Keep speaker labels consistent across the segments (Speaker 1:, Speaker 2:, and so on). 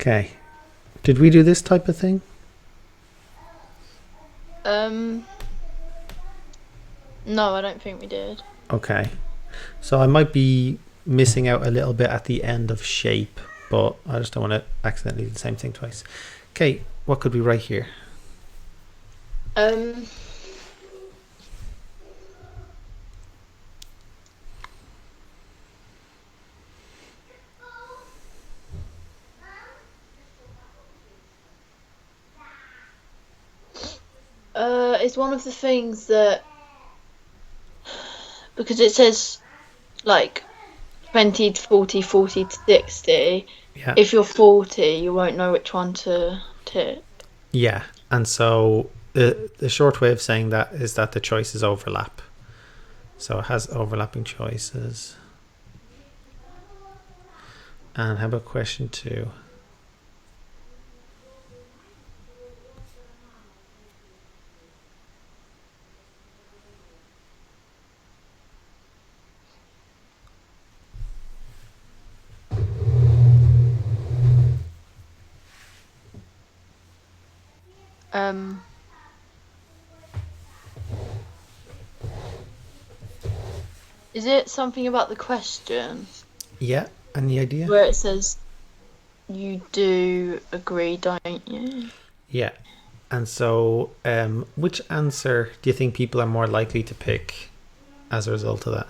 Speaker 1: Okay. Did we do this type of thing?
Speaker 2: No, I don't think we did.
Speaker 1: Okay. So I might be missing out a little bit at the end of shape, but I just don't want to accidentally do the same thing twice. Okay, what could we write here?
Speaker 2: Um, it's one of the things that, because it says like 20 to 40, 40 to 60.
Speaker 1: Yeah.
Speaker 2: If you're 40, you won't know which one to tick.
Speaker 1: Yeah. And so the short way of saying that is that the choices overlap. So it has overlapping choices. And how about question 2?
Speaker 2: Um, is it something about the question
Speaker 1: Yeah. Any idea?
Speaker 2: where it says you do agree, don't you?
Speaker 1: Yeah. And so, which answer do you think people are more likely to pick as a result of that?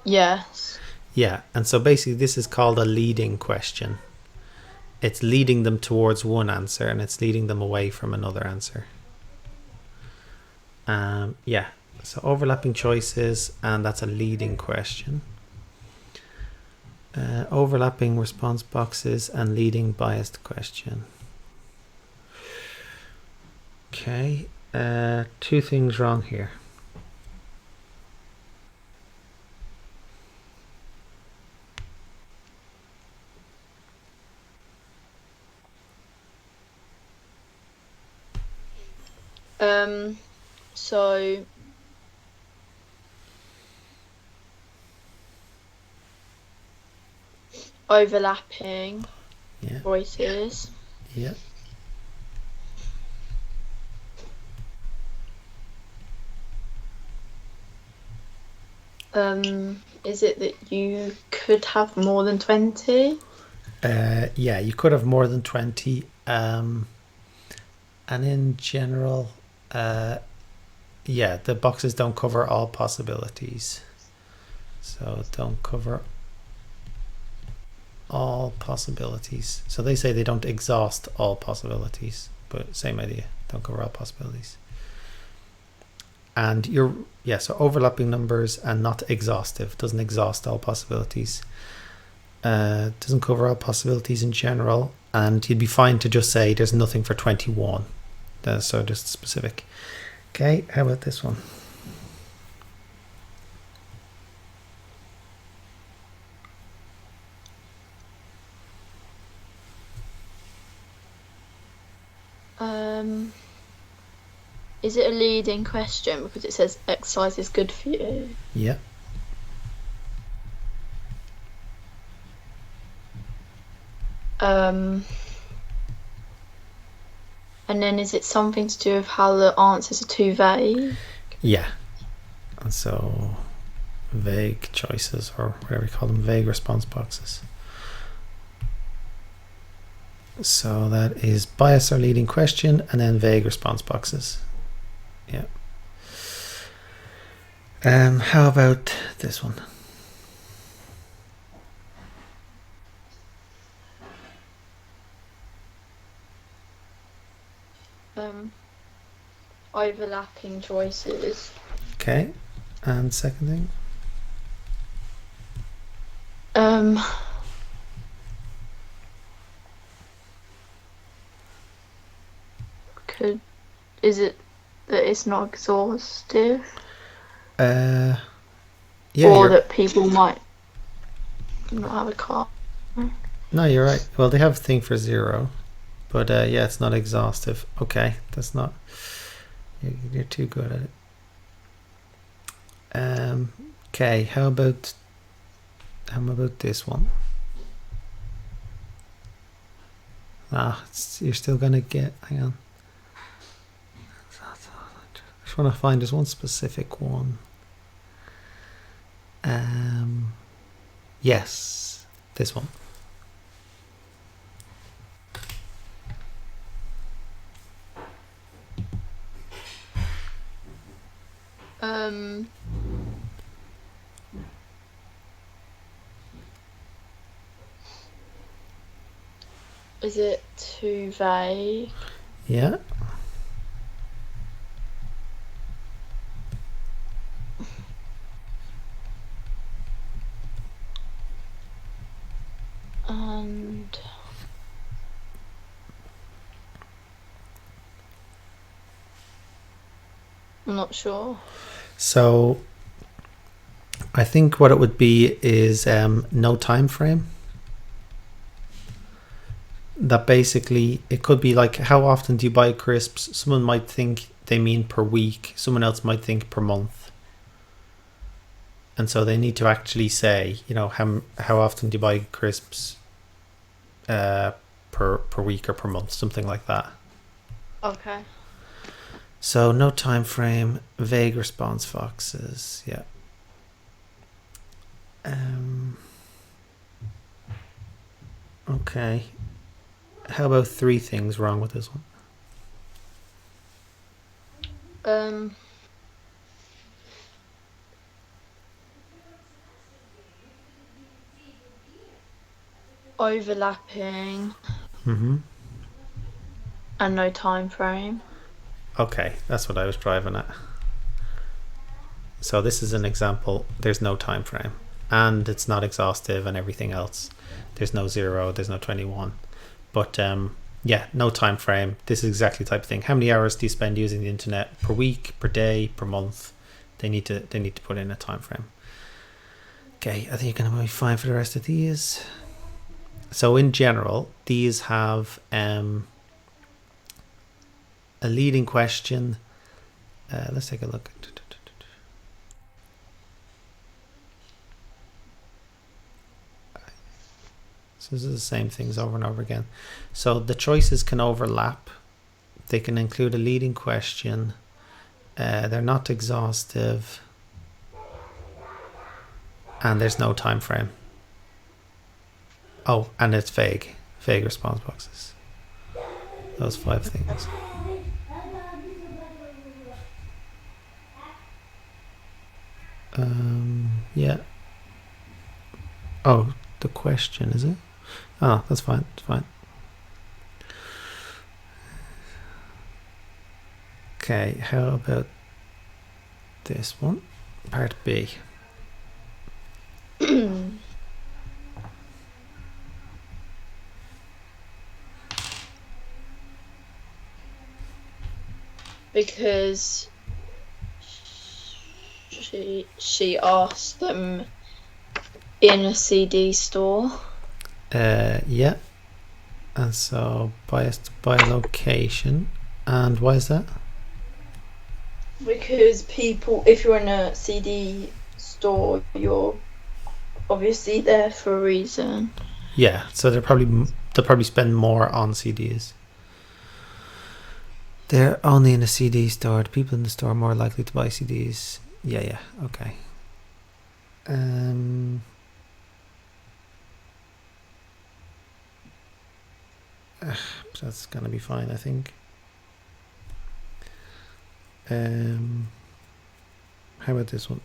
Speaker 2: Yes.
Speaker 1: Yeah. And so basically, this is called a leading question. It's leading them towards one answer and it's leading them away from another answer. Yeah. So overlapping choices, and that's a leading question. Overlapping response boxes and leading biased question. Okay. Two things wrong here.
Speaker 2: So overlapping
Speaker 1: Yeah.
Speaker 2: voices.
Speaker 1: Yeah.
Speaker 2: Is it that you could have more than 20?
Speaker 1: Yeah, you could have more than 20. And in general, yeah, the boxes don't cover all possibilities. So don't cover all possibilities. So they say they don't exhaust all possibilities, but same idea. Don't cover all possibilities. And so overlapping numbers and not exhaustive, doesn't exhaust all possibilities. Doesn't cover all possibilities in general, and you'd be fine to just say there's nothing for 21. So just specific. Okay, how about this one?
Speaker 2: Is it a leading question because it says exercise is good for you?
Speaker 1: Yeah.
Speaker 2: And then is it something to do with how the answers are too vague?
Speaker 1: Yeah. And so vague choices, or whatever you call them, vague response boxes. So that is bias or leading question and then vague response boxes. Yeah. How about this one?
Speaker 2: Overlapping choices.
Speaker 1: Okay. And second thing?
Speaker 2: Is it that it's not exhaustive?
Speaker 1: Yeah.
Speaker 2: Or that people might not have a car?
Speaker 1: No, you're right. Well, they have a thing for 0, but yeah, it's not exhaustive. Okay, that's not. You're too good at it. Okay, how about this one? You're still gonna get. Hang on. I just want to find there's one specific one. Yes, this one.
Speaker 2: Is it too vague?
Speaker 1: Yeah.
Speaker 2: And I'm not sure.
Speaker 1: So I think what it would be is no time frame. That basically, it could be like, how often do you buy crisps? Someone might think they mean per week. Someone else might think per month. And so they need to actually say, how often do you buy crisps per week or per month, something like that.
Speaker 2: Okay.
Speaker 1: So no time frame, vague response boxes. Yeah. Okay. How about 3 things wrong with this one?
Speaker 2: Overlapping
Speaker 1: Mm-hmm.
Speaker 2: and no time frame.
Speaker 1: Okay, that's what I was driving at. So this is an example. There's no time frame, and it's not exhaustive, and everything else. There's no 0. There's no 21. But yeah, no time frame. This is exactly the type of thing. How many hours do you spend using the internet per week, per day, per month? They need to put in a time frame. Okay, I think you're going to be fine for the rest of these. So in general, these have a leading question. Let's take a look. So this is the same things over and over again. So the choices can overlap. They can include a leading question. They're not exhaustive. And there's no time frame. Oh, and it's vague. Vague response boxes. Those 5 things. Yeah. Oh, the question, is it? Oh, that's fine. It's fine. Okay, how about this one? Part B.
Speaker 2: Because she asked them in a CD store.
Speaker 1: Yeah. And so biased by location. And why is that?
Speaker 2: Because people, if you're in a CD store, you're obviously there for a reason.
Speaker 1: Yeah, so they'll probably spend more on CDs. They're only in a CD store. The people in the store are more likely to buy CDs. Yeah, okay. That's gonna be fine, I think. How about this one?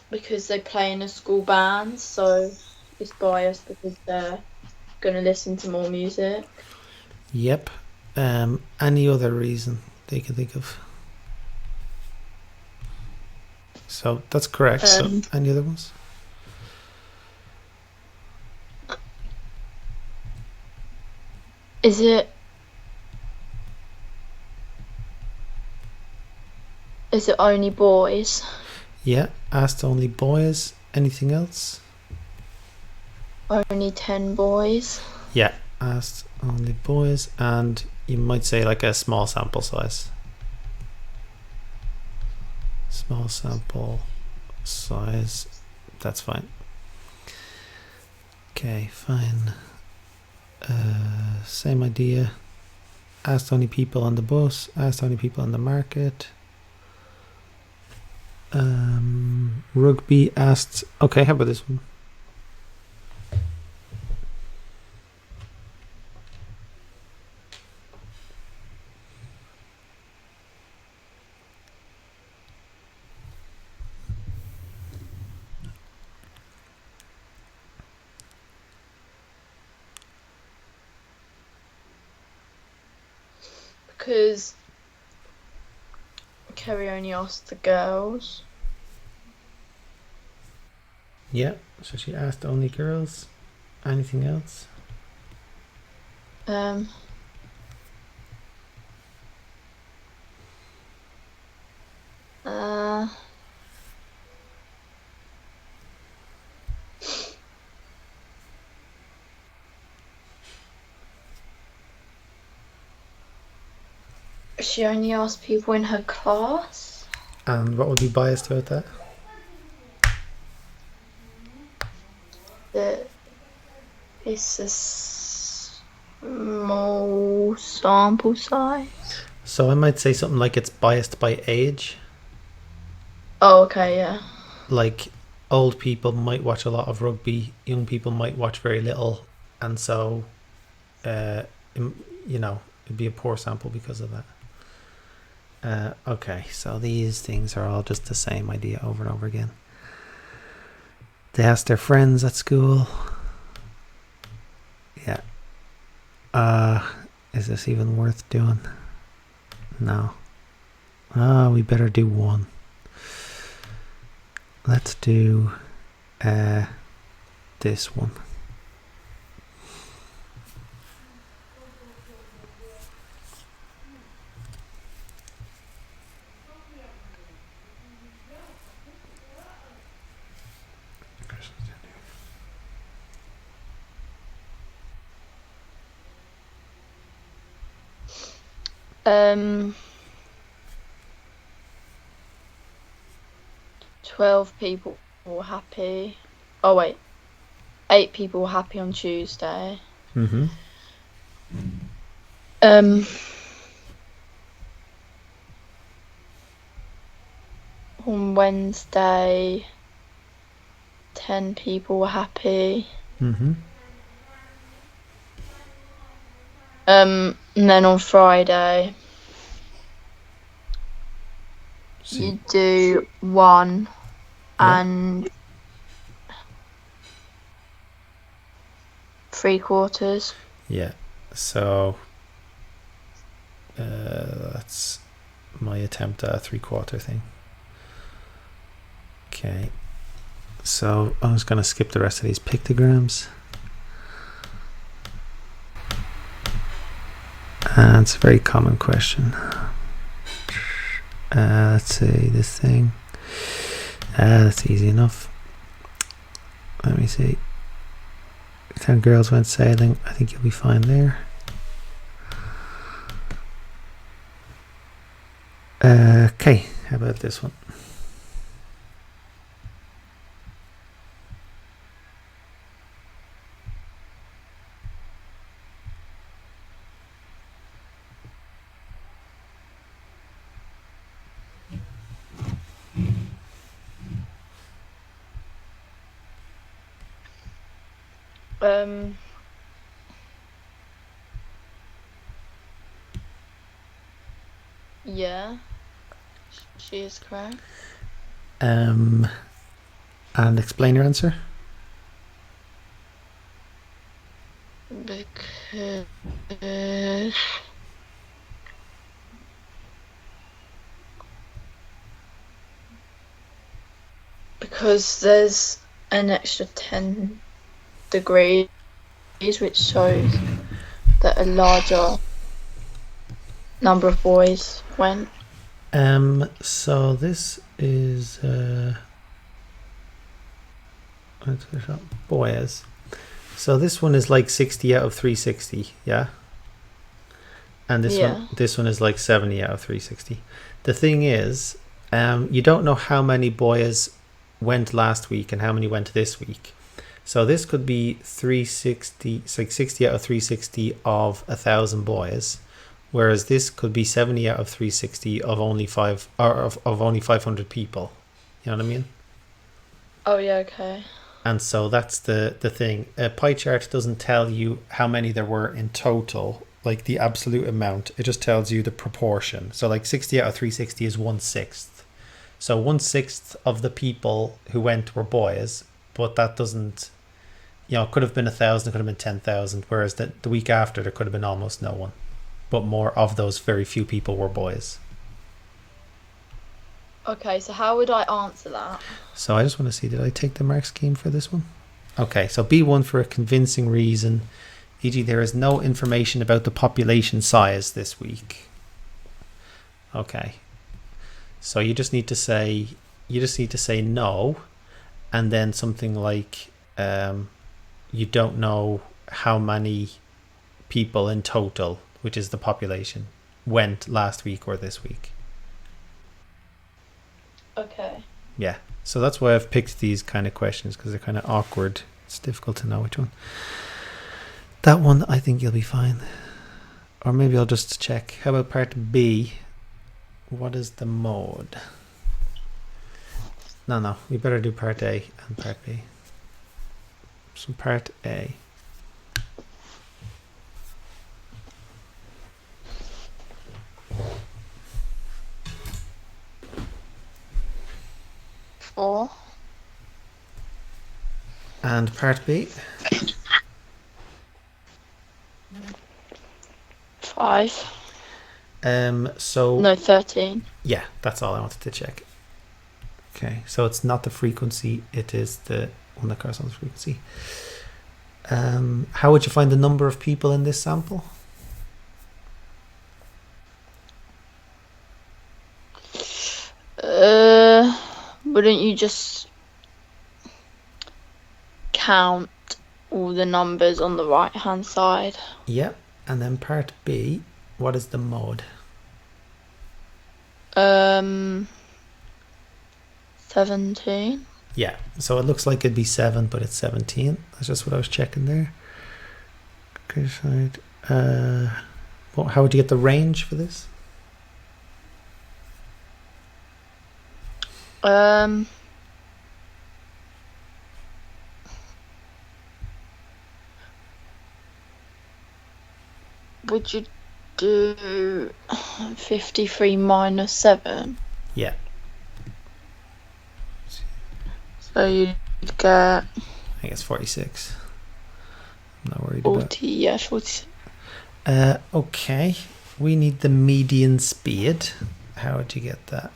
Speaker 2: Because they play in a school band, so it's biased because they're gonna listen to more music.
Speaker 1: Yep. Any other reason they can think of? So that's correct. So any other ones?
Speaker 2: Is it only boys?
Speaker 1: Yeah, asked only boys. Anything else?
Speaker 2: only 10 boys.
Speaker 1: Yeah, asked only boys, and you might say like a small sample size. Small sample size, that's fine. Okay, fine. Same idea. Asked only people on the bus, asked only people on the market. Rugby asked, okay, how about this one?
Speaker 2: Because Kerry only asked the girls.
Speaker 1: Yeah, so she asked only girls. Anything else?
Speaker 2: She only asked people in her class.
Speaker 1: And what would be biased about that?
Speaker 2: That it's a small sample size.
Speaker 1: So I might say something like it's biased by age.
Speaker 2: Oh, okay, yeah.
Speaker 1: Like old people might watch a lot of rugby, young people might watch very little, and so, you know, it'd be a poor sample because of that. Okay, so these things are all just the same idea over and over again. They asked their friends at school. Yeah. Is this even worth doing? No. We better do one. Let's do this one.
Speaker 2: Um, 12 people were happy. Oh wait, 8 people were happy on Tuesday.
Speaker 1: Mm-hmm.
Speaker 2: On Wednesday, 10 people were happy.
Speaker 1: Mm-hmm.
Speaker 2: And then on Friday, you do 1 and 3/4.
Speaker 1: Yeah. So that's my attempt at a 3/4 thing. Okay. So I'm just going to skip the rest of these pictograms. And it's a very common question. Let's see this thing. That's easy enough. Let me see. 10 girls went sailing. I think you'll be fine there. Okay, how about this one?
Speaker 2: Yeah, she is correct.
Speaker 1: And explain your answer.
Speaker 2: Because there's an extra 10 degrees, which shows that a larger number of boys went.
Speaker 1: So this is boys. So this one is like 60 out of 360, yeah? And this one is like 70 out of 360. The thing is, you don't know how many boys went last week and how many went this week. So this could be 360, it's like 60 out of 360 of 1,000 boys, whereas this could be 70 out of 360 of only of only 500 people. You know what I mean?
Speaker 2: Oh yeah, okay.
Speaker 1: And so that's the thing. A pie chart doesn't tell you how many there were in total, like the absolute amount. It just tells you the proportion. So like 60 out of 360 is 1/6. So 1/6 of the people who went were boys, but that doesn't, it could have been 1,000, it could have been 10,000, whereas the week after there could have been almost no one. But more of those very few people were boys.
Speaker 2: Okay, so how would I answer that?
Speaker 1: So I just want to see, did I take the mark scheme for this one? Okay, so B1 for a convincing reason, e.g. there is no information about the population size this week. Okay, so you just need to say no, and then something like you don't know how many people in total, which is the population, went last week or this week.
Speaker 2: Okay.
Speaker 1: Yeah, so that's why I've picked these kind of questions, because they're kind of awkward. It's difficult to know which one. That one, I think you'll be fine. Or maybe I'll just check. How about part B? What is the mode? No, we better do part A and part B. So part A.
Speaker 2: Four.
Speaker 1: And part B?
Speaker 2: 5.
Speaker 1: So
Speaker 2: No, 13.
Speaker 1: yeah, that's all I wanted to check. Okay, so it's not the frequency, it is the one that corresponds to frequency. How would you find the number of people in this sample?
Speaker 2: Wouldn't you just count all the numbers on the right hand side?
Speaker 1: Yeah, and then part B, what is the mode?
Speaker 2: 17.
Speaker 1: Yeah, so it looks like it'd be 7, but it's 17. That's just what I was checking there. Okay, side. Well, how would you get the range for this?
Speaker 2: Would you do 53 minus 7?
Speaker 1: Yeah.
Speaker 2: So you'd get
Speaker 1: I think it's 46. I'm not worried
Speaker 2: 40, yeah, 46.
Speaker 1: Okay, we need the median speed. How would you get that?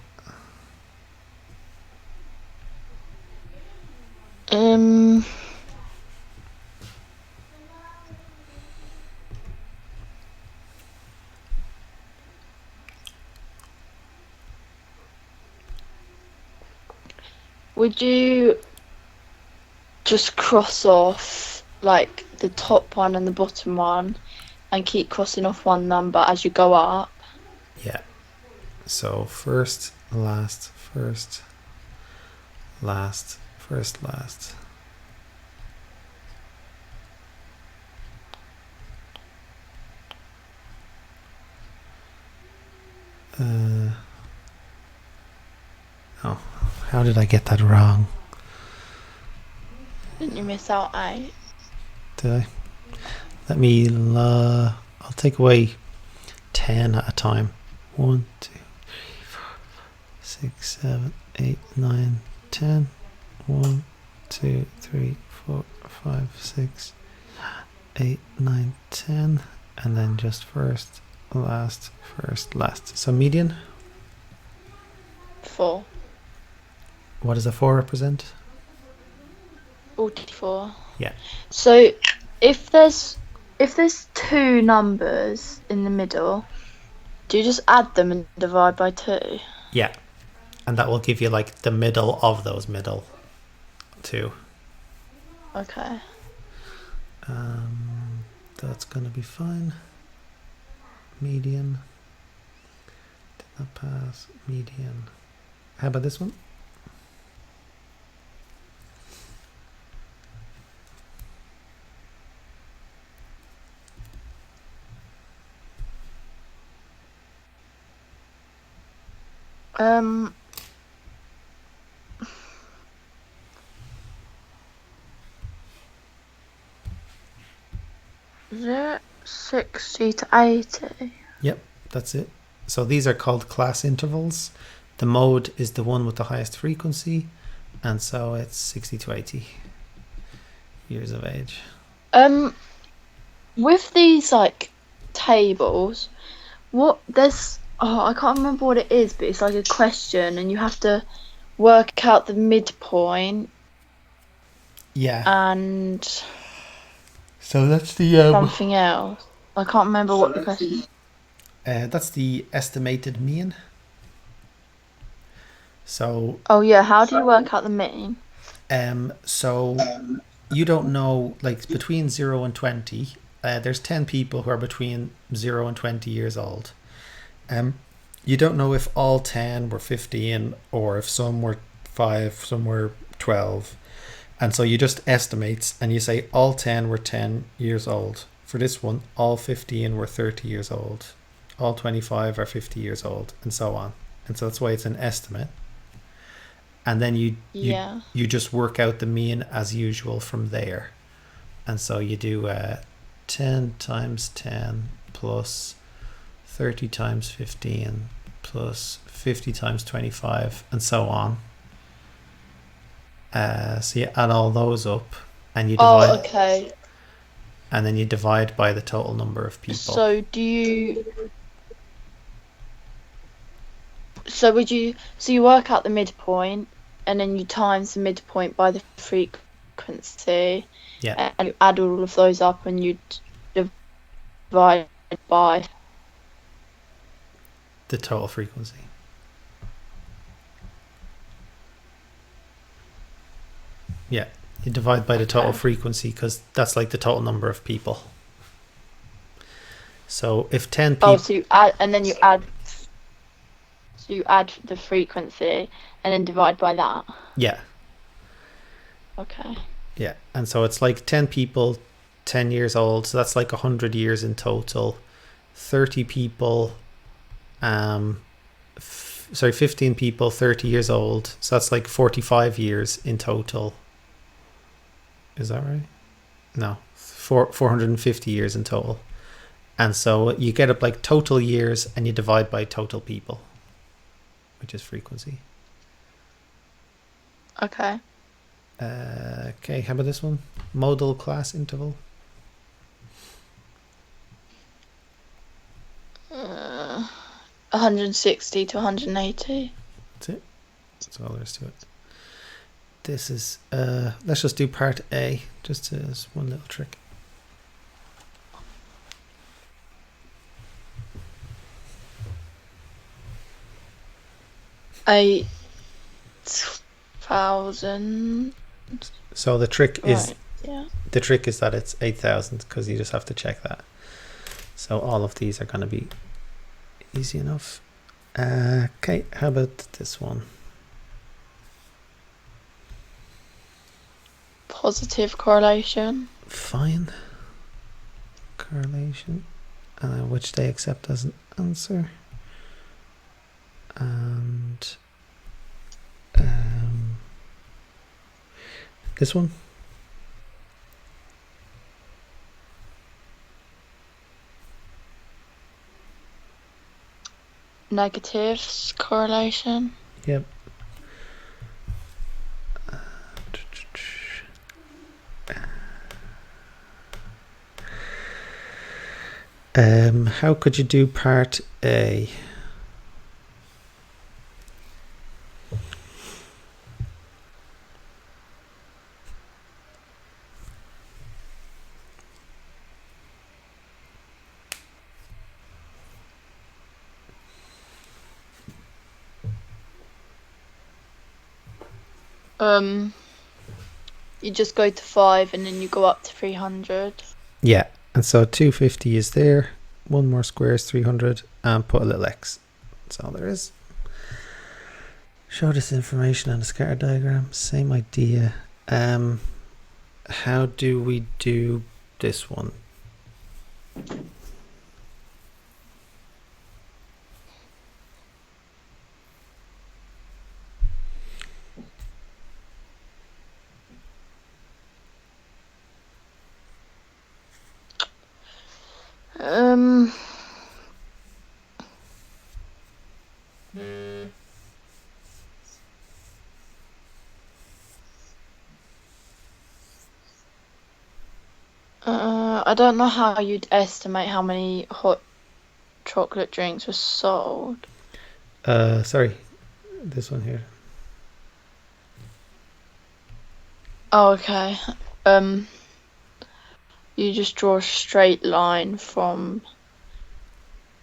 Speaker 2: Would you just cross off like the top one and the bottom one and keep crossing off one number as you go up?
Speaker 1: Yeah. So first, last, first, last, first, last. Oh, how did I get that wrong?
Speaker 2: Didn't you miss out 8?
Speaker 1: Did I? Let me, I'll take away 10 at a time. 1, 2, 3, 4, 6, 7, 8, 9, 10. 1, 2, 3, 4, 5, 6, 8, 9, 10. And then just first, last, first, last. So median?
Speaker 2: 4.
Speaker 1: What does a 4 represent?
Speaker 2: 44.
Speaker 1: Yeah.
Speaker 2: So if there's 2 numbers in the middle, do you just add them and divide by 2?
Speaker 1: Yeah. And that will give you like the middle of those middle 2.
Speaker 2: Okay.
Speaker 1: That's going to be fine. Median. Did not pass. Median. How about this one?
Speaker 2: Is it 60 to 80?
Speaker 1: Yep, that's it. So these are called class intervals. The mode is the one with the highest frequency, and so it's 60 to 80 years of age.
Speaker 2: With these like tables, I can't remember what it is, but it's like a question and you have to work out the midpoint.
Speaker 1: Yeah.
Speaker 2: And
Speaker 1: So that's the
Speaker 2: something else. I can't remember what the question is.
Speaker 1: that's the estimated mean. So
Speaker 2: Oh yeah, how do you work out the mean?
Speaker 1: So you don't know, like between 0 and 20, there's 10 people who are between 0 and 20 years old. You don't know if all 10 were 15 or if some were 5, some were 12. And so you just estimates and you say all 10 were 10 years old. For this one, all 15 were 30 years old. All 25 are 50 years old, and so on. And so that's why it's an estimate. And then you just work out the mean as usual from there. And so you do 10 times 10 plus 30 times 15 plus 50 times 25 and so on. So you add all those up and you divide.
Speaker 2: Oh, okay.
Speaker 1: And then you divide by the total number of people.
Speaker 2: So you work out the midpoint and then you times the midpoint by the frequency.
Speaker 1: Yeah.
Speaker 2: And you add all of those up and you divide by
Speaker 1: the total frequency. Yeah, you divide by the total frequency because that's like the total number of people. So if 10 people...
Speaker 2: Oh, so you add, and then you add the frequency and then divide by that?
Speaker 1: Yeah.
Speaker 2: Okay.
Speaker 1: Yeah, and so it's like 10 people, 10 years old, so that's like 100 years in total. 30 people, 15 people, 30 years old, so that's like 45 years in total. Is that right? No, 450 years in total. And so you get up like total years and you divide by total people, which is frequency.
Speaker 2: Okay.
Speaker 1: Okay, how about this one? Modal class interval.
Speaker 2: 160 to 180.
Speaker 1: That's it. That's all there is to it. This is, let's just do part A, just as one little trick.
Speaker 2: $8,000.
Speaker 1: So the trick is,
Speaker 2: yeah.
Speaker 1: The trick is that it's 8,000 because you just have to check that. So all of these are going to be easy enough. Okay, how about this one?
Speaker 2: Positive correlation.
Speaker 1: Fine. Correlation, which they accept as an answer. And this one.
Speaker 2: Negatives correlation.
Speaker 1: Yep. How could you do part A?
Speaker 2: You just go to 5 and then you go up to 300.
Speaker 1: Yeah, and so 250 is there. One more square is 300, and put a little X. That's all there is. Show this information on a scatter diagram. Same idea. How do we do this one?
Speaker 2: I don't know how you'd estimate how many hot chocolate drinks were sold.
Speaker 1: Sorry, this one here.
Speaker 2: Oh, okay. You just draw a straight line from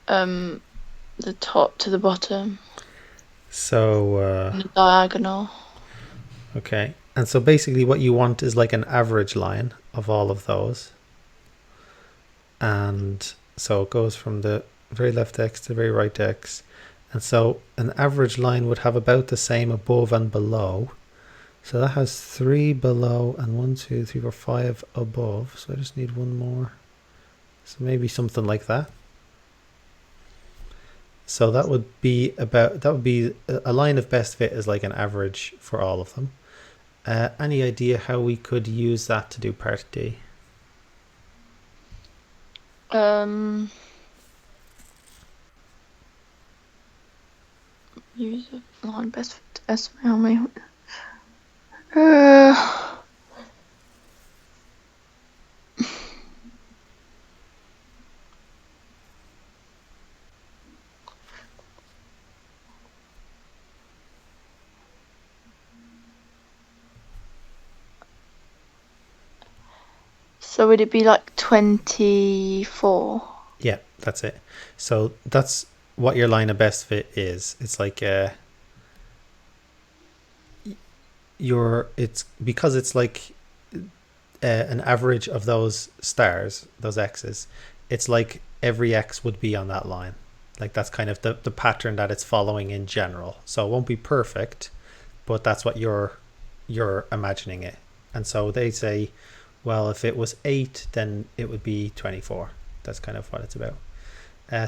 Speaker 2: the top to the bottom
Speaker 1: So
Speaker 2: in a diagonal.
Speaker 1: okay, and so basically what you want is like an average line of all of those, and so it goes from the very left X to the very right X, and so an average line would have about the same above and below. So that has 3 below and 1, 2, 3, 4, 5 above. So I just need one more. So maybe something like that. So that would be a line of best fit is like an average for all of them. Any idea how we could use that to do part D?
Speaker 2: Use a line best fit to estimate how many. So would it be like 24?
Speaker 1: Yeah, that's it. So that's what your line of best fit is. It's like it's because it's like an average of those stars, those X's. It's like every X would be on that line. Like that's kind of the pattern that it's following in general. So it won't be perfect, but that's what you're imagining it. And so they say, well, if it was 8, then it would be 24. That's kind of what it's about.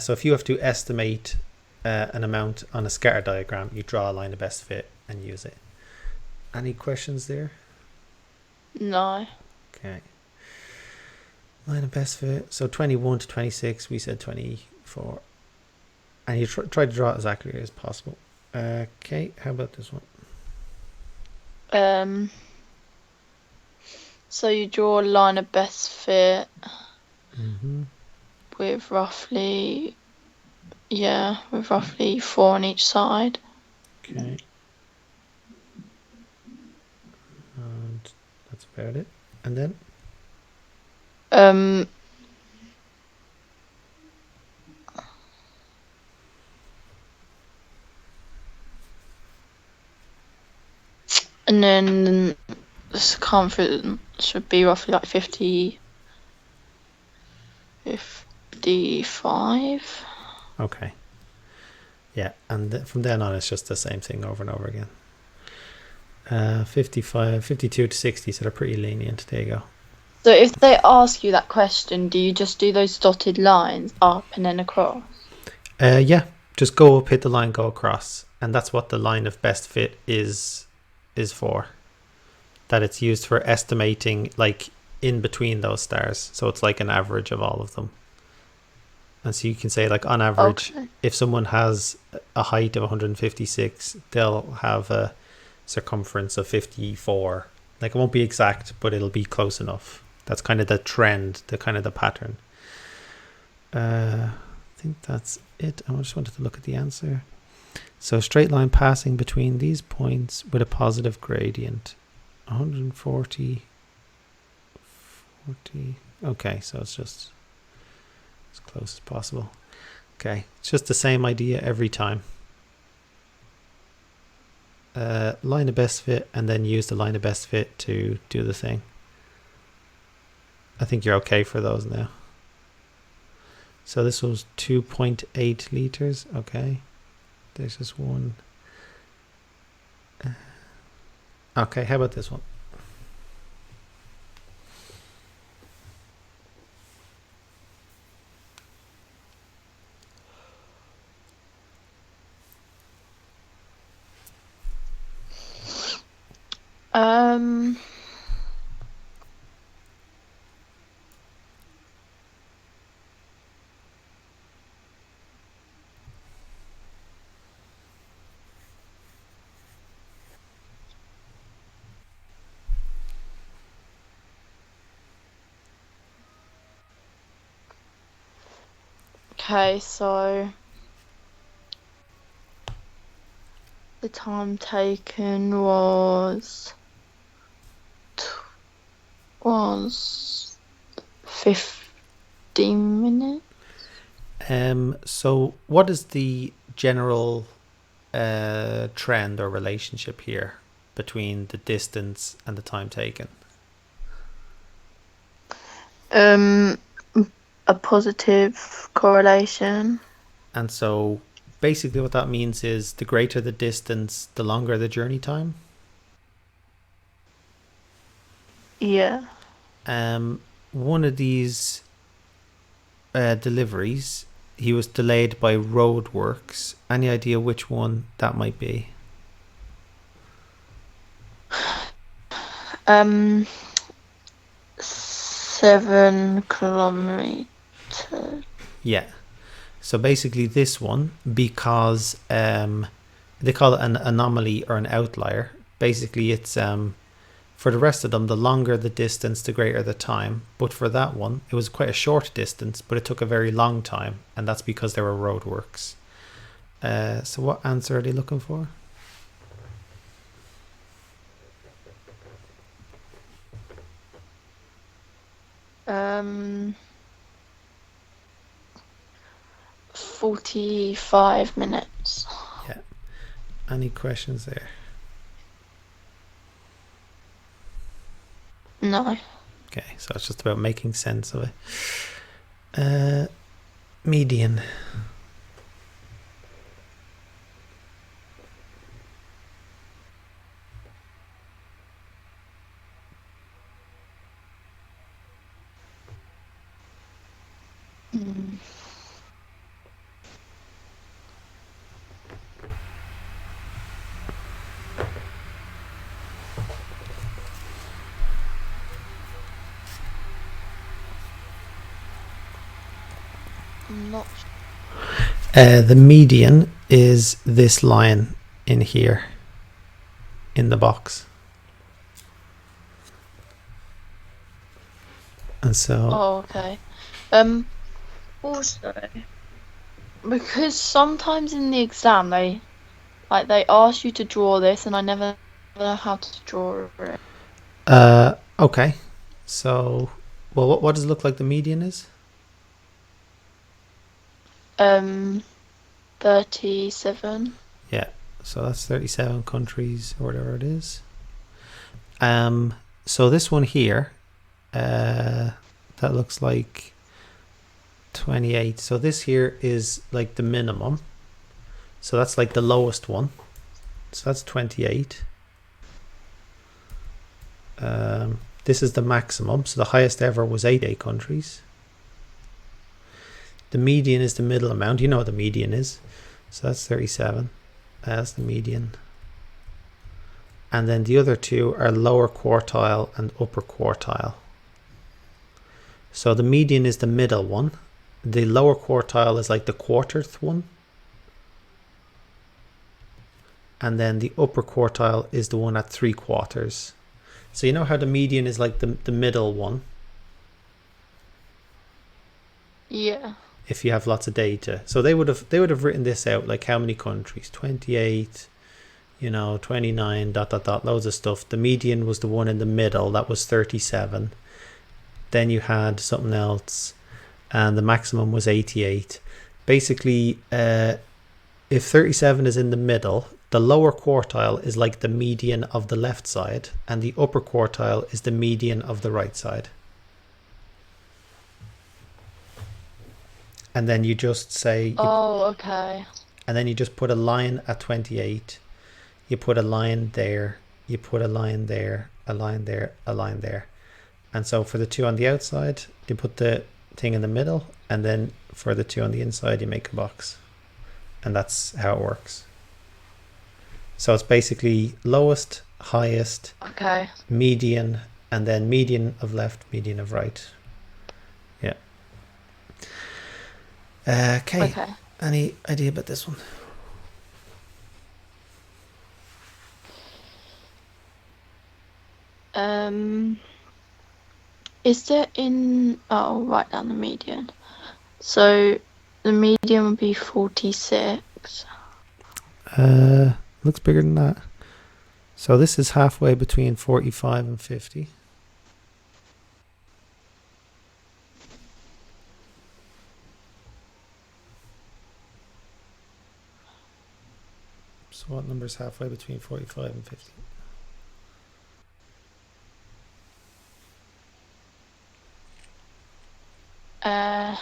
Speaker 1: So if you have to estimate an amount on a scatter diagram, you draw a line of best fit and use it. Any questions there?
Speaker 2: No.
Speaker 1: Okay. Line of best fit. So 21 to 26, we said 24. And you try to draw it as accurately as possible. Okay, how about this one?
Speaker 2: So you draw a line of best fit with roughly 4 on each side.
Speaker 1: Okay. And that's about it. And then?
Speaker 2: And then the circumference should be roughly like 55.
Speaker 1: Okay. Yeah, and from then on it's just the same thing over and over again. 55, 52 to 60, so they're pretty lenient. There you go.
Speaker 2: So if they ask you that question, do you just do those dotted lines up and then across?
Speaker 1: Yeah, just go up, hit the line, go across, and that's what the line of best fit is for. That it's used for estimating like in between those stars, so it's like an average of all of them. And so you can say like on average, if someone has a height of 156, they'll have a circumference of 54. Like it won't be exact, but it'll be close enough. That's kind of the trend, the kind of the pattern. I think that's it. I just wanted to look at the answer. So straight line passing between these points with a positive gradient. 140, 40. Okay, so it's just as close as possible. Okay, it's just the same idea every time. line of best fit, and then use the line of best fit to do the thing. I think you're okay for those now. So this was 2.8 liters. Okay, there's just one. Okay, how about this one?
Speaker 2: Okay, so the time taken was 15 minutes.
Speaker 1: So what is the general trend or relationship here between the distance and the time taken?
Speaker 2: A positive correlation.
Speaker 1: And so basically what that means is the greater the distance, the longer the journey time.
Speaker 2: Yeah.
Speaker 1: One of these deliveries, he was delayed by roadworks. Any idea which one that might be?
Speaker 2: 7 kilometers.
Speaker 1: Yeah. So basically this one, because they call it an anomaly or an outlier. Basically it's for the rest of them, the longer the distance, the greater the time. But for that one, it was quite a short distance, but it took a very long time. And that's because there were roadworks. So what answer are they looking for?
Speaker 2: Um, 45 minutes.
Speaker 1: Yeah. Any questions there?
Speaker 2: No.
Speaker 1: Okay, so it's just about making sense of it. Median.
Speaker 2: I'm not.
Speaker 1: The median is this line in here, in the box. And so...
Speaker 2: Oh, okay. Also, because sometimes in the exam they ask you to draw this, and I never know how to draw it.
Speaker 1: Okay. So, well, what does it look like the median is?
Speaker 2: 37.
Speaker 1: Yeah. So that's 37 countries or whatever it is. So this one here, that looks like 28. So this here is like the minimum. So that's like the lowest one. So that's 28. This is the maximum. So the highest ever was 88 countries. The median is the middle amount. You know what the median is. So that's 37. That's the median. And then the other two are lower quartile and upper quartile. So the median is the middle one. The lower quartile is like the quarters one. And then the upper quartile is the one at 3/4. So you know how the median is like the middle one?
Speaker 2: Yeah.
Speaker 1: If you have lots of data. So they would have written this out, like how many countries? 28, 29, ... loads of stuff. The median was the one in the middle, that was 37. Then you had something else, and the maximum was 88. Basically, if 37 is in the middle, the lower quartile is like the median of the left side, and the upper quartile is the median of the right side. And then you just say,
Speaker 2: Oh, okay.
Speaker 1: and then you just put a line at 28. You put a line there, you put a line there, a line there, a line there. And so for the two on the outside, you put the thing in the middle, and then for the two on the inside, you make a box. And that's how it works. So it's basically lowest, highest,
Speaker 2: Okay.
Speaker 1: median, and then median of left, median of right. Yeah. Okay. Any idea about this one?
Speaker 2: Is there I'll write down the median. So the median would be 46.
Speaker 1: Looks bigger than that. So this is halfway between 45 and 50. So what number is halfway between 45 and 50?
Speaker 2: Uh,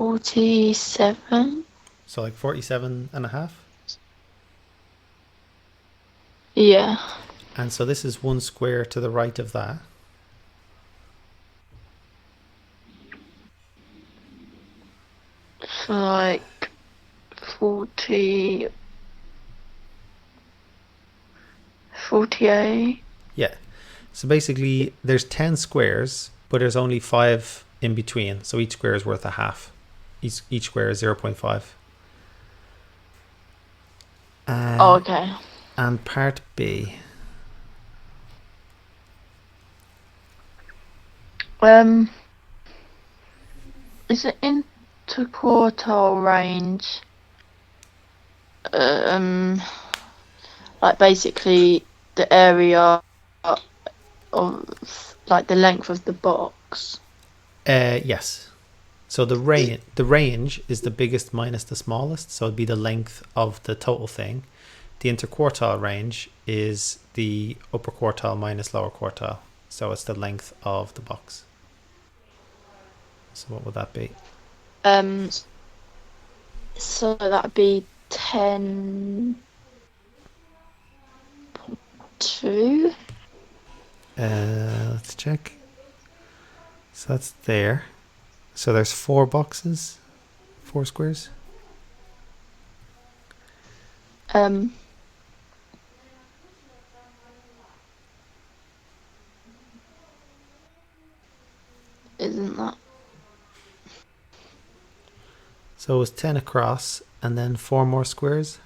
Speaker 2: 47.
Speaker 1: So like 47 and a half?
Speaker 2: Yeah.
Speaker 1: And so this is one square to the right of that.
Speaker 2: So like 48.
Speaker 1: Yeah. So basically there's 10 squares, but there's only 5 in between. So each square is worth a half. Each square is 0.5.
Speaker 2: Oh, okay.
Speaker 1: And part B.
Speaker 2: Is it interquartile range? Like basically the area of like the length of the box.
Speaker 1: Yes. So the range is the biggest minus the smallest, so it'd be the length of the total thing. The interquartile range is the upper quartile minus lower quartile, so it's the length of the box. So what would that be?
Speaker 2: So that'd be 10.2.
Speaker 1: Let's check. So that's there. So there's 4 boxes, 4 squares.
Speaker 2: Isn't that?
Speaker 1: So it was 10 across and then 4 more squares.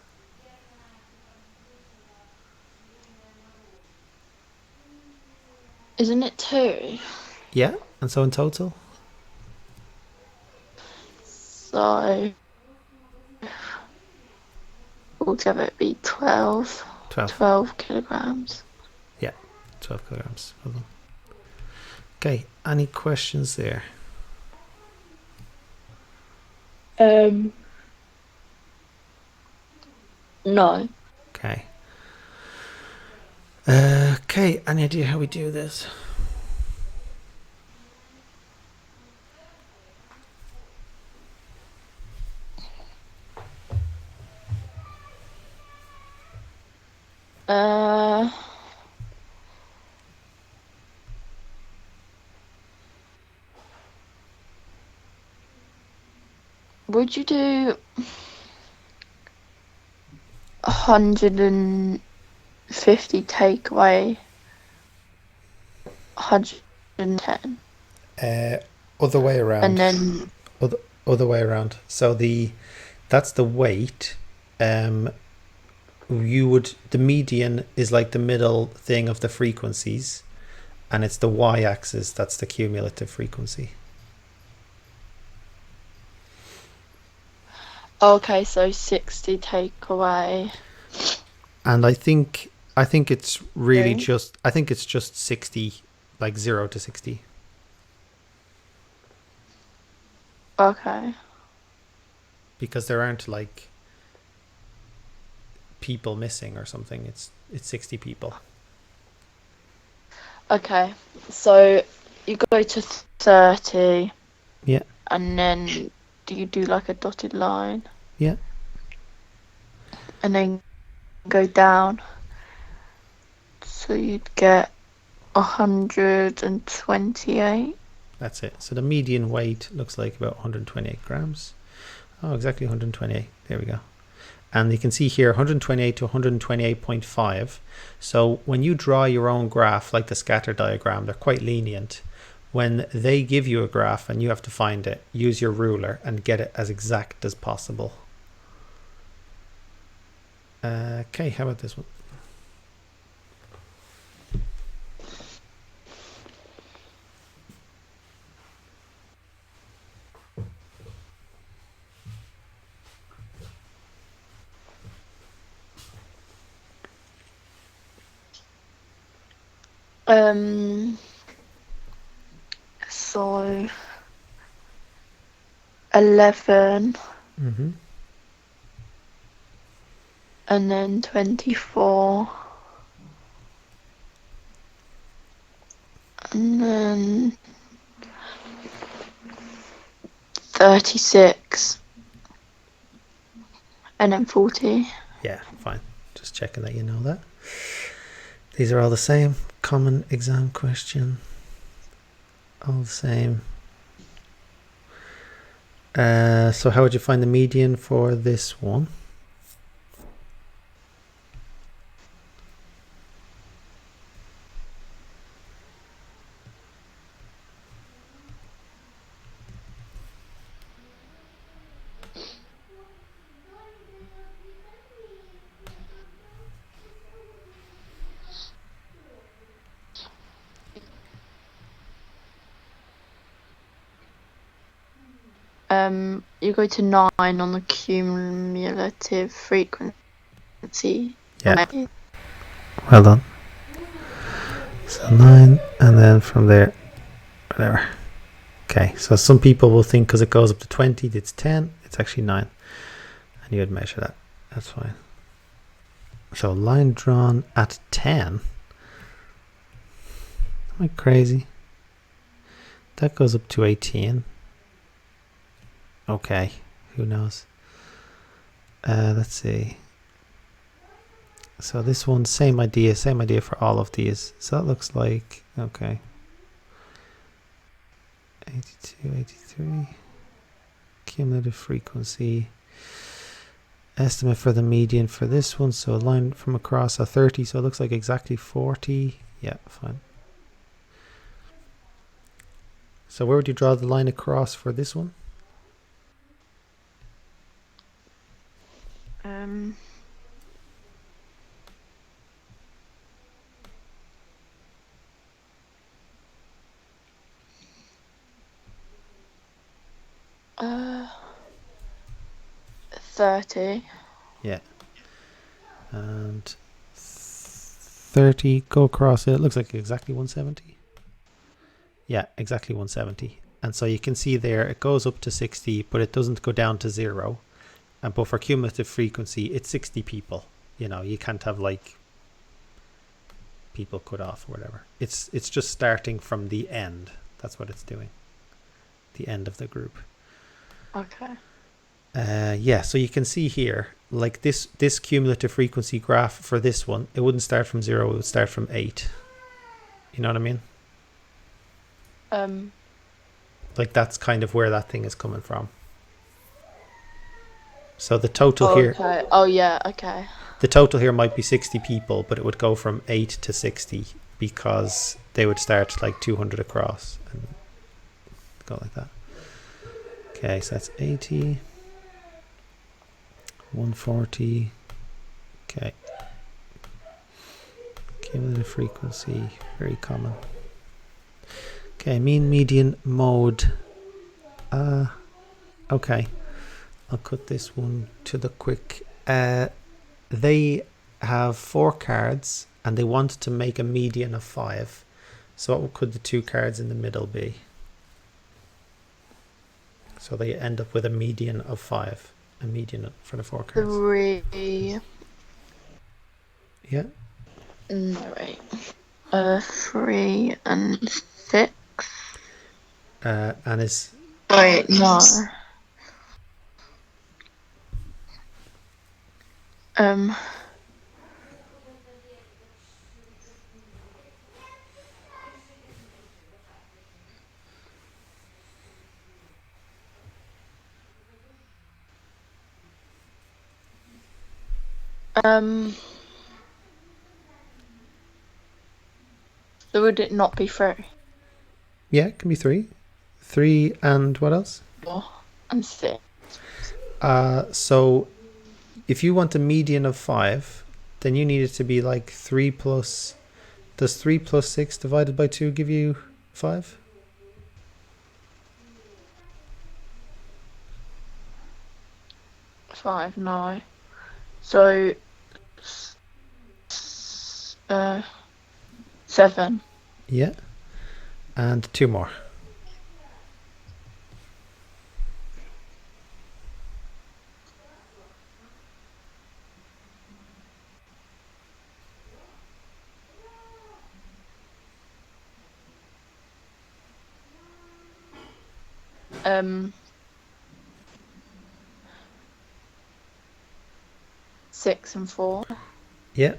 Speaker 2: Isn't it 2?
Speaker 1: Yeah, and so in total?
Speaker 2: So altogether it'd be 12 kilograms.
Speaker 1: Yeah, 12 kilograms. Hold on. Okay, any questions there?
Speaker 2: No.
Speaker 1: Okay. Okay, any idea how we do this?
Speaker 2: Would you do 150 take away 110?
Speaker 1: Other way around.
Speaker 2: And then
Speaker 1: other way around. So that's the weight. The median is like the middle thing of the frequencies, and it's the y-axis that's the cumulative frequency.
Speaker 2: okay, so 60 take away.
Speaker 1: And I think I think it's really
Speaker 2: Three.
Speaker 1: just, I think it's just 60, like 0 to 60.
Speaker 2: Okay.
Speaker 1: Because there aren't like people missing or something. It's 60 people.
Speaker 2: Okay. So you go to 30.
Speaker 1: Yeah.
Speaker 2: And then do you do like a dotted line?
Speaker 1: Yeah.
Speaker 2: And then go down. So you'd get 128.
Speaker 1: That's it. So the median weight looks like about 128 grams. Oh, exactly 128. There we go. And you can see here 128 to 128.5. So when you draw your own graph, like the scatter diagram, they're quite lenient. When they give you a graph and you have to find it, use your ruler and get it as exact as possible. Okay, how about this one?
Speaker 2: So 11
Speaker 1: Mm-hmm.
Speaker 2: and then 24 and then 36 and then 40.
Speaker 1: Yeah, fine. Just checking that you know that. These are all the same. Common exam question. All the same. So how would you find the median for this one?
Speaker 2: You go to 9 on the cumulative frequency.
Speaker 1: Yeah. Well done. So 9, and then from there, whatever. Okay, so some people will think because it goes up to 20, it's 10. It's actually 9. And you would measure that. That's fine. So line drawn at 10. Am I crazy? That goes up to 18. Okay, who knows? Let's see. So this one, same idea for all of these. So that looks like, okay. 82, 83. Cumulative frequency. Estimate for the median for this one. So a line from across a 30. So it looks like exactly 40. Yeah, fine. So where would you draw the line across for this one?
Speaker 2: Um, 30.
Speaker 1: Yeah. And 30, go across it. It looks like exactly 170. Yeah, exactly 170. And so you can see there, it goes up to 60, but it doesn't go down to 0. And but for cumulative frequency, it's 60 people. You know, you can't have like people cut off or whatever. It's just starting from the end. That's what it's doing. The end of the group.
Speaker 2: Okay.
Speaker 1: Yeah, so you can see here, like this cumulative frequency graph for this one, it wouldn't start from 0, it would start from 8. You know what I mean? Like that's kind of where that thing is coming from. So the total here.
Speaker 2: Okay. Oh yeah. Okay.
Speaker 1: The total here might be 60 people, but it would go from 8 to 60 because they would start like 200 across and go like that. Okay, so that's 80. 140. Okay. Cumulative frequency, very common. Okay, mean, median, mode. Okay. I'll cut this one to the quick. They have 4 cards and they want to make a median of 5. So what could the 2 cards in the middle be? So they end up with a median of 5. A median for the 4 cards.
Speaker 2: 3.
Speaker 1: Yeah.
Speaker 2: No, wait. 3 and 6.
Speaker 1: And is...
Speaker 2: Wait, no. Um. So would it not be 3?
Speaker 1: Yeah, it can be 3. 3 and what else?
Speaker 2: 4 and 6.
Speaker 1: So if you want a median of 5, then you need it to be like 3 plus... Does 3 plus 6 divided by 2 give you 5?
Speaker 2: Five, no. So, 7.
Speaker 1: Yeah. And 2 more.
Speaker 2: Um, 6 and 4.
Speaker 1: Yeah.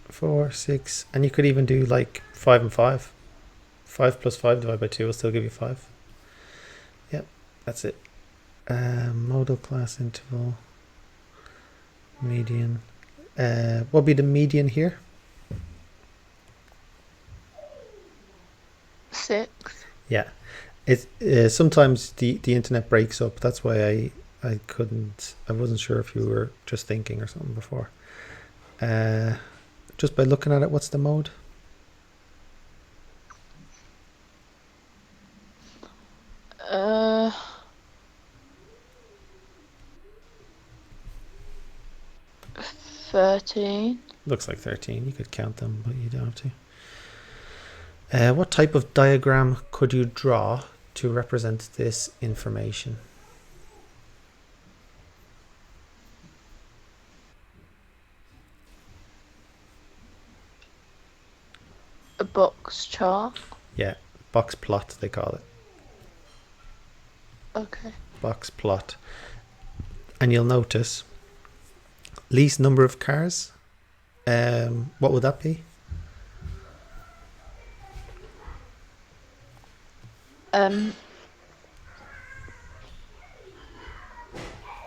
Speaker 1: 4, 6. And you could even do like 5 and 5. 5 plus 5 divided by 2 will still give you 5. Yep, that's it. Modal class interval. Median. What would be the median here?
Speaker 2: 6.
Speaker 1: Yeah. It sometimes the internet breaks up. That's why I wasn't sure if you were just thinking or something before. Just by looking at it, what's the mode?
Speaker 2: Uh, 13.
Speaker 1: Looks like 13. You could count them, but you don't have to. What type of diagram could you draw to represent this information?
Speaker 2: A box chart.
Speaker 1: Yeah, box plot they call it.
Speaker 2: Okay.
Speaker 1: Box plot. And you'll notice least number of cars. What would that be?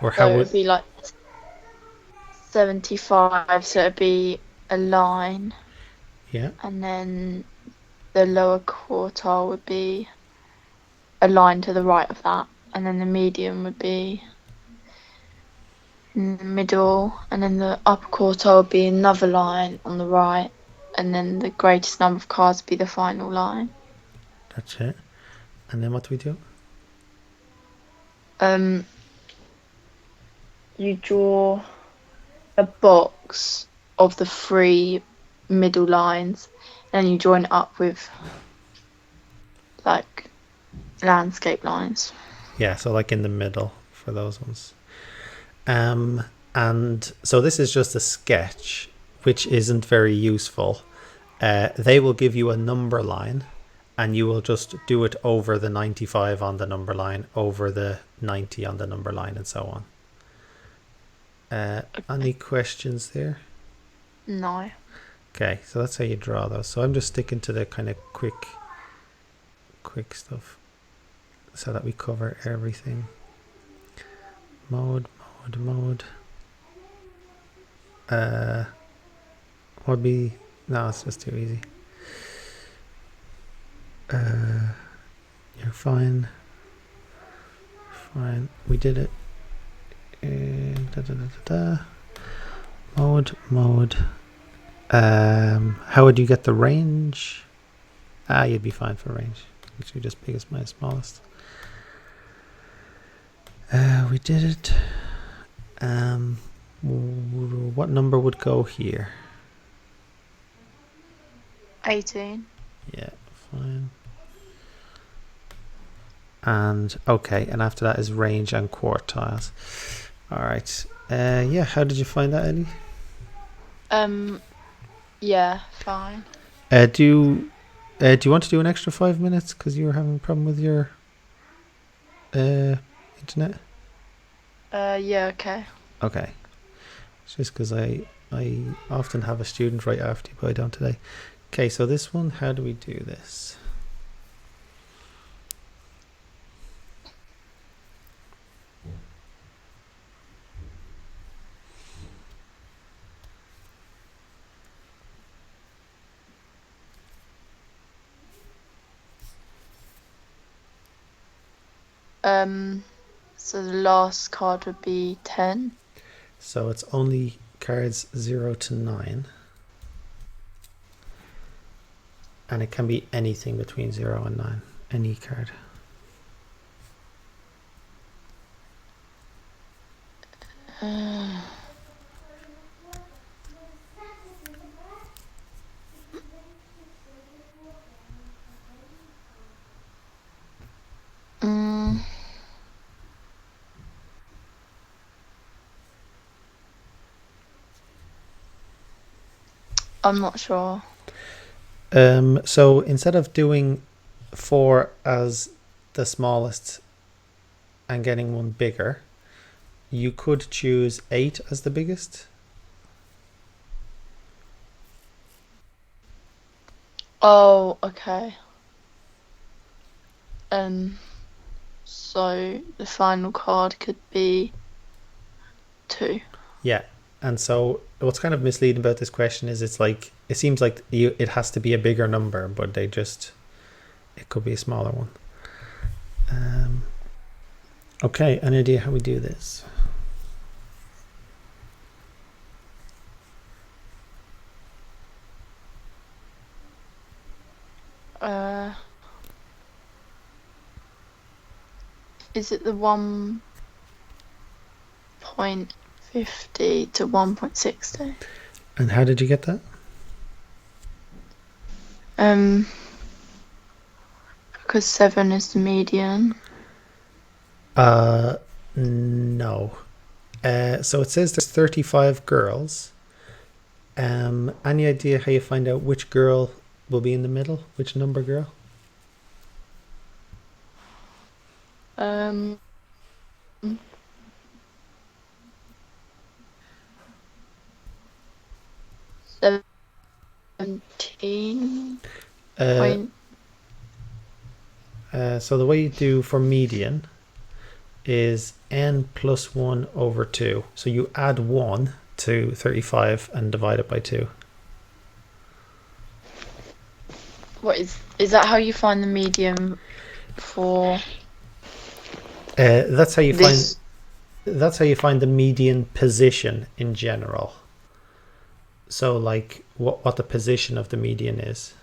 Speaker 1: Or how
Speaker 2: So it
Speaker 1: would...
Speaker 2: would be like 75, so it'd be a line,
Speaker 1: Yeah.
Speaker 2: and then the lower quartile would be a line to the right of that, and then the median would be in the middle, and then the upper quartile would be another line on the right, and then the greatest number of cars would be the final line.
Speaker 1: That's it. And then what do we do?
Speaker 2: You draw a box of the 3 middle lines, and you join it up with like landscape lines.
Speaker 1: Yeah, so like in the middle for those ones. And so this is just a sketch, which isn't very useful. They will give you a number line, and you will just do it over the 95 on the number line, over the 90 on the number line, and so on. Any questions there?
Speaker 2: No.
Speaker 1: Okay, so that's how you draw those. So I'm just sticking to the kind of quick stuff so that we cover everything. Mode. Would be... No, it's just too easy. You're fine. Fine. We did it. Mode. How would you get the range? You'd be fine for range. Literally just biggest minus smallest. We did it. what number would go here?
Speaker 2: 18.
Speaker 1: Yeah, fine. And okay, and after that is range and quartiles. All right. Yeah, how did you find that, Ellie?
Speaker 2: Yeah, fine.
Speaker 1: Do you want to do an extra 5 minutes because you were having a problem with your internet?
Speaker 2: Yeah, okay.
Speaker 1: Okay. It's just because I often have a student right after you, but I don't today. Okay, so this one, how do we do this?
Speaker 2: So the last card would be 10.
Speaker 1: So it's only cards 0 to 9. And it can be anything between 0 and 9. Any card.
Speaker 2: I'm not sure.
Speaker 1: So instead of doing 4 as the smallest and getting one bigger, you could choose 8 as the biggest.
Speaker 2: Oh, okay. So the final card could be 2.
Speaker 1: Yeah. And so what's kind of misleading about this question is it's like it seems like it has to be a bigger number, but it could be a smaller one. Okay, any idea how we do this?
Speaker 2: Is it the 1.50 to 1.60?
Speaker 1: And how did you get that?
Speaker 2: Because 7 is the median.
Speaker 1: No. So it says there's 35 girls. Any idea how you find out which girl will be in the middle? Which number girl?
Speaker 2: 17.
Speaker 1: So the way you do for median is n plus 1 over 2. So you add 1 to 35 and divide it by 2.
Speaker 2: What is that how you find the median for
Speaker 1: That's how you
Speaker 2: this?
Speaker 1: That's how you find the median position in general. So like what the position of the median is.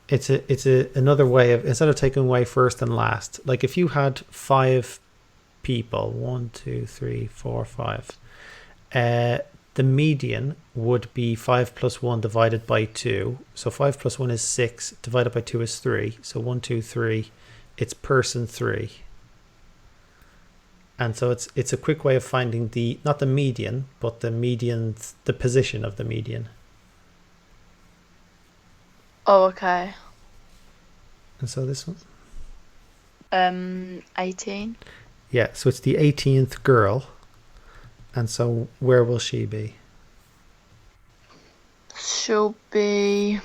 Speaker 1: It's another way of, instead of taking away first and last, like if you had 5 people, 1, 2, 3, 4, 5, the median would be 5 plus 1 divided by 2. So 5 plus 1 is 6, divided by 2 is 3. So 1, 2, 3, it's person 3. And so it's a quick way of finding not the median, but the position of the median.
Speaker 2: Oh, okay.
Speaker 1: And so this one?
Speaker 2: 18.
Speaker 1: Yeah, so it's the 18th girl. And so where will she be?
Speaker 2: She'll be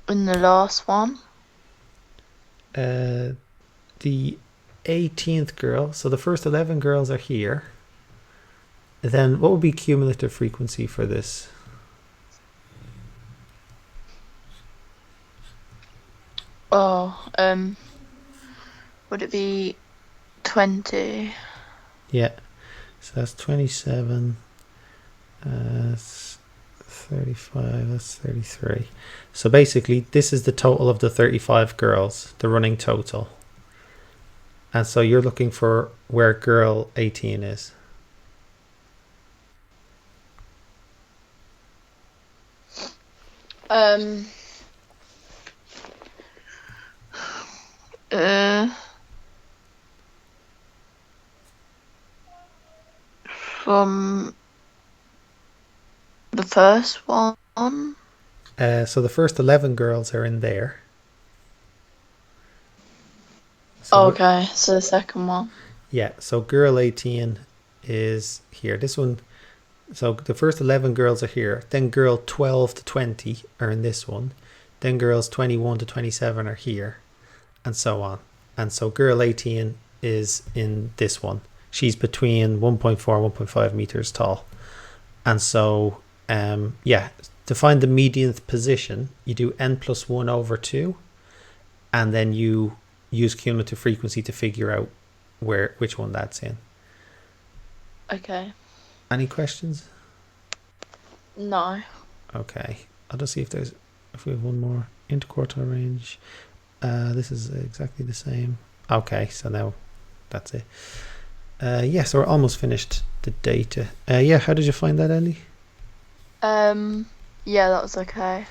Speaker 2: in the last one.
Speaker 1: The 18th girl, so the first 11 girls are here. Then what would be cumulative frequency for this?
Speaker 2: Oh, would it be 20?
Speaker 1: Yeah, so that's 27, 35, that's 33. So basically, this is the total of the 35 girls, the running total. And so you're looking for where girl 18 is.
Speaker 2: Um. From the first one.
Speaker 1: So the first 11 girls are in there. So
Speaker 2: Okay, so the second one.
Speaker 1: yeah, so girl 18 is here. This one, so the first 11 girls are here. Then girl 12 to 20 are in this one. Then girls 21 to 27 are here, and so on. And so girl 18 is in this one. She's between 1.4 and 1.5 meters tall. And so, yeah, to find the median position, you do n plus 1 over 2, and then you use cumulative frequency to figure out which one that's in.
Speaker 2: Okay.
Speaker 1: Any questions?
Speaker 2: No.
Speaker 1: Okay, I'll just see if we have one more. Interquartile range. This is exactly the same. Okay, so now that's it. Yeah, so we're almost finished the data. Yeah, how did you find that, Ellie?
Speaker 2: Yeah, that was okay.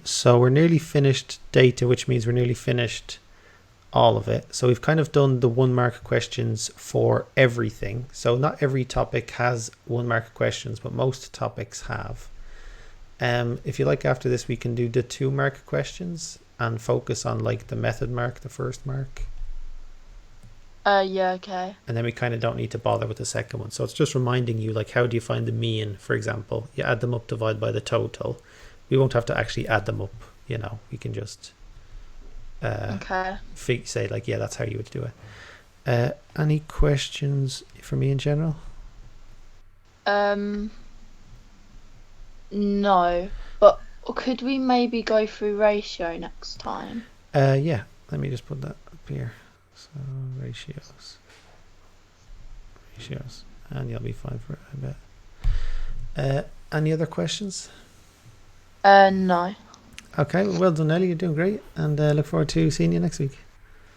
Speaker 1: So we're nearly finished data, which means we're nearly finished all of it. So we've kind of done the 1 mark questions for everything. So not every topic has 1 mark questions, but most topics have. If you like, after this, we can do the 2 mark questions and focus on like the method mark, the first mark.
Speaker 2: Yeah, okay.
Speaker 1: And then we kind of don't need to bother with the second one. So it's just reminding you, like, how do you find the mean, for example? You add them up, divide by the total. We won't have to actually add them up, you know. We can just
Speaker 2: Okay.
Speaker 1: say, like, yeah, that's how you would do it. Any questions for me in general?
Speaker 2: No. But could we maybe go through ratio next time?
Speaker 1: Yeah, let me just put that up here. So ratios, and you'll be fine for it, I bet. Any other questions?
Speaker 2: No.
Speaker 1: Okay, well done, Ellie. You're doing great, and look forward to seeing you next week.